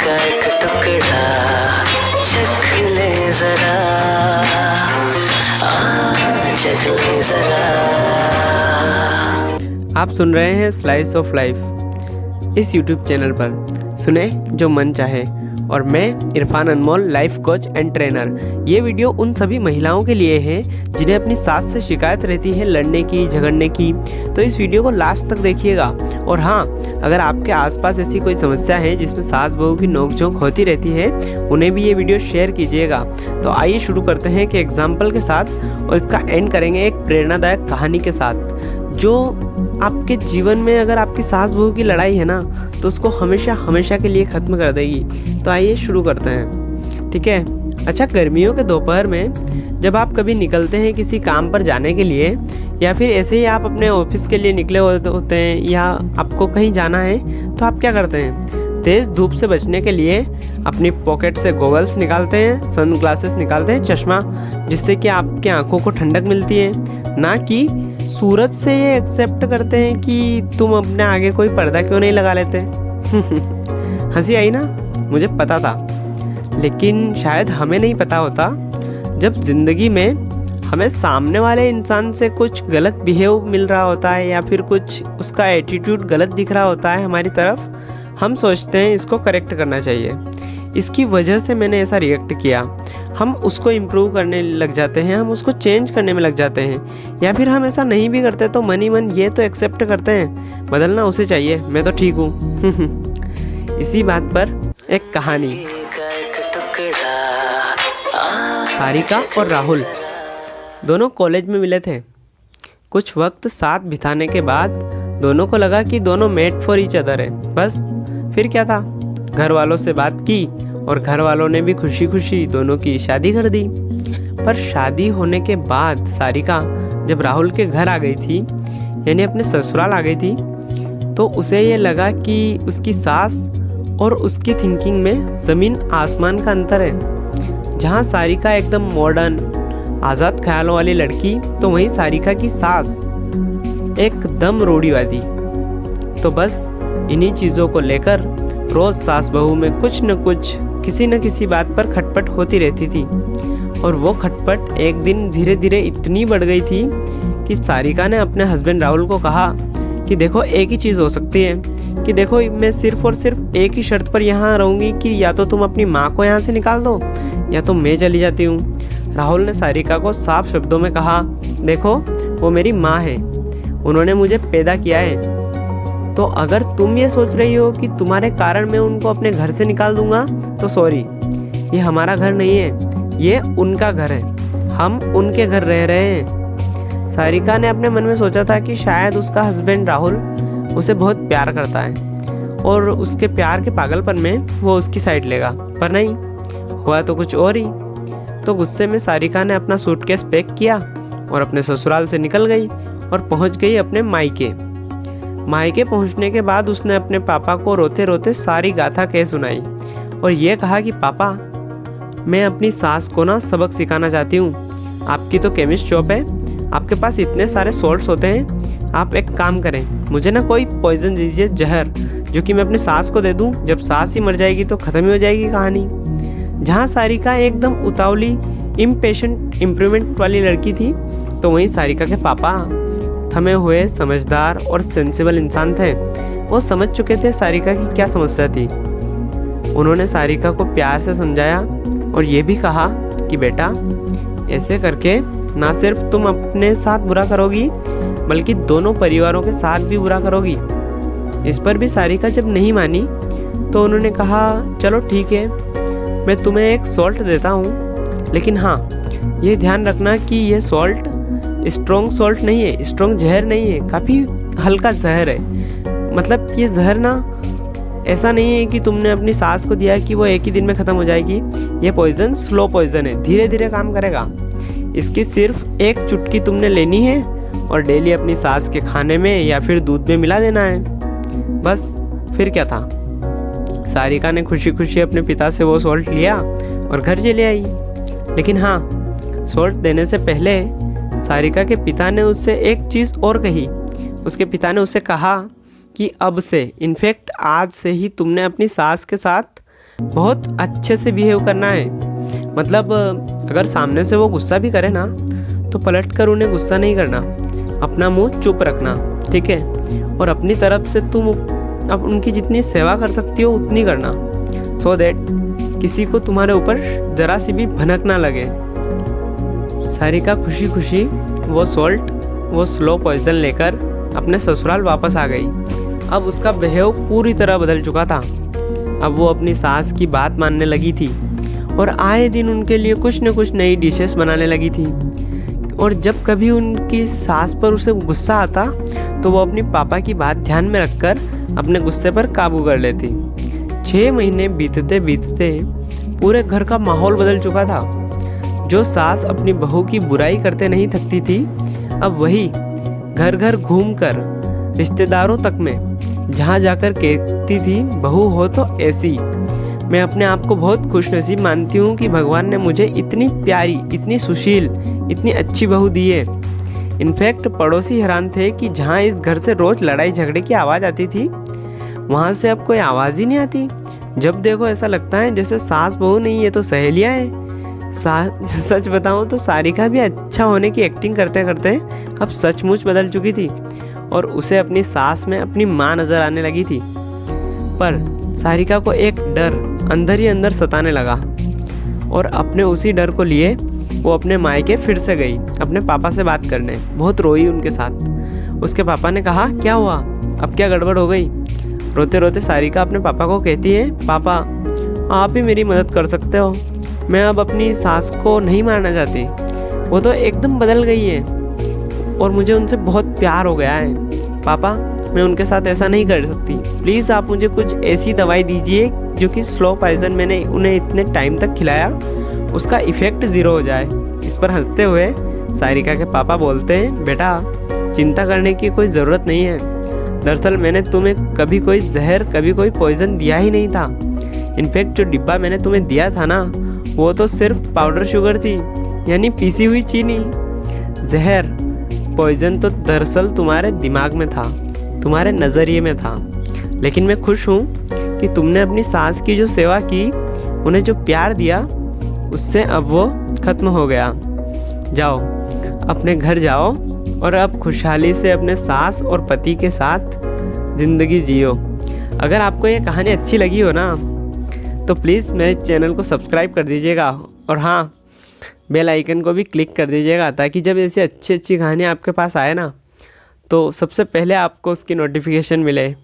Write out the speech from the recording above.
का एक टुकड़ा चख ले जरा, चख ले जरा। आप सुन रहे हैं स्लाइस ऑफ लाइफ इस यूट्यूब चैनल पर, सुने जो मन चाहे। और मैं इरफान अनमोल, लाइफ कोच एंड ट्रेनर। ये वीडियो उन सभी महिलाओं के लिए है जिन्हें अपनी सास से शिकायत रहती है लड़ने की, झगड़ने की। तो इस वीडियो को लास्ट तक देखिएगा। और हाँ, अगर आपके आसपास ऐसी कोई समस्या है जिसमें सास बहू की नोकझोंक होती रहती है, उन्हें भी ये वीडियो शेयर कीजिएगा। तो आइए शुरू करते हैं कि एग्जाम्पल के साथ, और इसका एंड करेंगे एक प्रेरणादायक कहानी के साथ, जो आपके जीवन में अगर आपकी सास बहू की लड़ाई है ना, तो उसको हमेशा हमेशा के लिए ख़त्म कर देगी। तो आइए शुरू करते हैं, ठीक है। अच्छा, गर्मियों के दोपहर में जब आप कभी निकलते हैं किसी काम पर जाने के लिए, या फिर ऐसे ही आप अपने ऑफिस के लिए निकले होते हैं, या आपको कहीं जाना है, तो आप क्या करते हैं? तेज़ धूप से बचने के लिए अपनी पॉकेट से गॉगल्स निकालते हैं, सन ग्लासेस निकालते हैं, चश्मा, जिससे कि आपकी आंखों को ठंडक मिलती है। ना कि सूरज से ये एक्सेप्ट करते हैं कि तुम अपने आगे कोई पर्दा क्यों नहीं लगा लेते। हंसी आई ना? मुझे पता था, लेकिन शायद हमें नहीं पता होता, जब ज़िंदगी में हमें सामने वाले इंसान से कुछ गलत बिहेव मिल रहा होता है, या फिर कुछ उसका एटीट्यूड गलत दिख रहा होता है हमारी तरफ, हम सोचते हैं इसको करेक्ट करना चाहिए, इसकी वजह से मैंने ऐसा रिएक्ट किया। हम उसको इम्प्रूव करने लग जाते हैं, हम उसको चेंज करने में लग जाते हैं। या फिर हम ऐसा नहीं भी करते तो मन ही मन ये तो एक्सेप्ट करते हैं, बदलना उसे चाहिए, मैं तो ठीक हूँ। इसी बात पर एक कहानी। सारिका और राहुल दोनों कॉलेज में मिले थे। कुछ वक्त साथ बिताने के बाद दोनों को लगा कि दोनों मेट फॉर ईच अदर है। बस फिर क्या था, घर वालों से बात की और घर वालों ने भी खुशी खुशी दोनों की शादी कर दी। पर शादी होने के बाद सारिका जब राहुल के घर आ गई थी, यानी अपने ससुराल आ गई थी, तो उसे ये लगा कि उसकी सास और उसकी थिंकिंग में ज़मीन आसमान का अंतर है। जहाँ सारिका एकदम मॉडर्न, आज़ाद ख्यालों वाली लड़की, तो वहीं सारिका की सास एकदम रूढ़िवादी। तो बस इन्हीं चीज़ों को लेकर रोज़ सास बहू में कुछ न कुछ, किसी न किसी बात पर खटपट होती रहती थी। और वो खटपट एक दिन धीरे धीरे इतनी बढ़ गई थी कि सारिका ने अपने हस्बैंड राहुल को कहा कि देखो, एक ही चीज़ हो सकती है कि देखो, मैं सिर्फ और सिर्फ एक ही शर्त पर यहाँ रहूँगी कि या तो तुम अपनी माँ को यहाँ से निकाल दो, या तो मैं चली जाती हूँ। राहुल ने सारिका को साफ शब्दों में कहा, देखो, वो मेरी माँ है, उन्होंने मुझे पैदा किया है। तो अगर तुम ये सोच रही हो कि तुम्हारे कारण मैं उनको अपने घर से निकाल दूंगा, तो सॉरी, ये हमारा घर नहीं है, ये उनका घर है, हम उनके घर रह रहे हैं। सारिका ने अपने मन में सोचा था कि शायद उसका हस्बैंड राहुल उसे बहुत प्यार करता है और उसके प्यार के पागलपन में वो उसकी साइड लेगा, पर नहीं, हुआ तो कुछ और ही। तो गुस्से में सारिका ने अपना सूटकेस पैक किया और अपने ससुराल से निकल गई और पहुंच गई अपने मायके पहुंचने के बाद उसने अपने पापा को रोते रोते सारी गाथा कह सुनाई और ये कहा कि पापा, मैं अपनी सास को ना सबक सिखाना चाहती हूँ। आपकी तो केमिस्ट शॉप है, आपके पास इतने सारे सॉल्ट्स होते हैं, आप एक काम करें, मुझे ना कोई पॉइजन दीजिए, जहर, जो कि मैं अपनी सास को दे दूँ। जब सास ही मर जाएगी तो ख़त्म ही हो जाएगी कहानी। जहाँ सारिका एकदम उतावली, इम्पेशेंट, इम्प्रूवमेंट वाली लड़की थी, तो वहीं सारिका के पापा थमे हुए, समझदार और सेंसिबल इंसान थे। वो समझ चुके थे सारिका की क्या समस्या थी। उन्होंने सारिका को प्यार से समझाया और ये भी कहा कि बेटा, ऐसे करके ना सिर्फ तुम अपने साथ बुरा करोगी, बल्कि दोनों परिवारों के साथ भी बुरा करोगी। इस पर भी सारिका जब नहीं मानी, तो उन्होंने कहा, चलो ठीक है, मैं तुम्हें एक सॉल्ट देता हूँ, लेकिन हाँ, ये ध्यान रखना कि ये सॉल्ट स्ट्रॉन्ग सॉल्ट नहीं है, स्ट्रॉन्ग जहर नहीं है, काफ़ी हल्का जहर है। मतलब ये जहर ना ऐसा नहीं है कि तुमने अपनी सास को दिया कि वो एक ही दिन में ख़त्म हो जाएगी। ये पॉइज़न स्लो पॉइज़न है, धीरे धीरे काम करेगा। इसकी सिर्फ एक चुटकी तुमने लेनी है और डेली अपनी सास के खाने में या फिर दूध में मिला देना है, बस। फिर क्या था, सारिका ने खुशी खुशी अपने पिता से वो सॉल्ट लिया और घर चले आई। लेकिन हाँ, सॉल्ट देने से पहले सारिका के पिता ने उससे एक चीज़ और कही। उसके पिता ने उससे कहा कि अब से, इनफैक्ट आज से ही तुमने अपनी सास के साथ बहुत अच्छे से बिहेव करना है। मतलब अगर सामने से वो गुस्सा भी करे ना तो पलट कर उन्हें गुस्सा नहीं करना, अपना मुंह चुप रखना, ठीक है। और अपनी तरफ से तुम अब उनकी जितनी सेवा कर सकती हो उतनी करना, सो दैट किसी को तुम्हारे ऊपर जरा सी भी भनक ना लगे। सारिका खुशी खुशी वो स्लो पॉइजन लेकर अपने ससुराल वापस आ गई। अब उसका बिहेव पूरी तरह बदल चुका था। अब वो अपनी सास की बात मानने लगी थी और आए दिन उनके लिए कुछ न कुछ नई डिशेस बनाने लगी थी। और जब कभी उनकी सास पर उसे गुस्सा आता तो वो अपनी पापा की बात ध्यान में रखकर अपने गुस्से पर काबू कर लेती। 6 महीने बीतते बीतते पूरे घर का माहौल बदल चुका था। जो सास अपनी बहू की बुराई करते नहीं थकती थी, अब वही घर घर घूमकर रिश्तेदारों तक में जहाँ जाकर कहती थी बहू हो तो ऐसी। मैं अपने आप को बहुत खुशनसीब मानती हूँ कि भगवान ने मुझे इतनी प्यारी, इतनी सुशील, इतनी अच्छी बहू दी है। इनफैक्ट पड़ोसी हैरान थे कि जहाँ इस घर से रोज लड़ाई झगड़े की आवाज़ आती थी वहाँ से अब कोई आवाज़ ही नहीं आती। जब देखो ऐसा लगता है जैसे सास बहू नहीं, ये तो सहेलियाँ हैं। सच बताऊँ तो सारिका भी अच्छा होने की एक्टिंग करते करते अब सचमुच बदल चुकी थी और उसे अपनी सास में अपनी माँ नज़र आने लगी थी। पर सारिका को एक डर अंदर ही अंदर सताने लगा और अपने उसी डर को लिए वो अपने मायके फिर से गई अपने पापा से बात करने। बहुत रोई उनके साथ। उसके पापा ने कहा, क्या हुआ, अब क्या गड़बड़ हो गई? रोते रोते सारिका अपने पापा को कहती है, पापा आप ही मेरी मदद कर सकते हो। मैं अब अपनी सास को नहीं मारना चाहती, वो तो एकदम बदल गई है और मुझे उनसे बहुत प्यार हो गया है। पापा मैं उनके साथ ऐसा नहीं कर सकती, प्लीज़ आप मुझे कुछ ऐसी दवाई दीजिए जो कि स्लो पॉइजन मैंने उन्हें इतने टाइम तक खिलाया उसका इफ़ेक्ट ज़ीरो हो जाए। इस पर हंसते हुए सारिका के पापा बोलते हैं, बेटा चिंता करने की कोई ज़रूरत नहीं है। दरअसल मैंने तुम्हें कभी कोई जहर, कभी कोई पॉइजन दिया ही नहीं था। इनफैक्ट जो डिब्बा मैंने तुम्हें दिया था ना, वो तो सिर्फ पाउडर शुगर थी, यानी पीसी हुई चीनी। जहर, पॉइजन तो दरअसल तुम्हारे दिमाग में था, तुम्हारे नज़रिए में था। लेकिन मैं खुश हूँ कि तुमने अपनी सास की जो सेवा की, उन्हें जो प्यार दिया, उससे अब वो ख़त्म हो गया। जाओ अपने घर जाओ और अब खुशहाली से अपने सास और पति के साथ ज़िंदगी जियो। अगर आपको ये कहानी अच्छी लगी हो ना तो प्लीज़ मेरे चैनल को सब्सक्राइब कर दीजिएगा और हाँ, बेल आइकन को भी क्लिक कर दीजिएगा ताकि जब ऐसी अच्छी अच्छी कहानियाँ आपके पास आए ना तो सबसे पहले आपको उसकी नोटिफिकेशन मिले।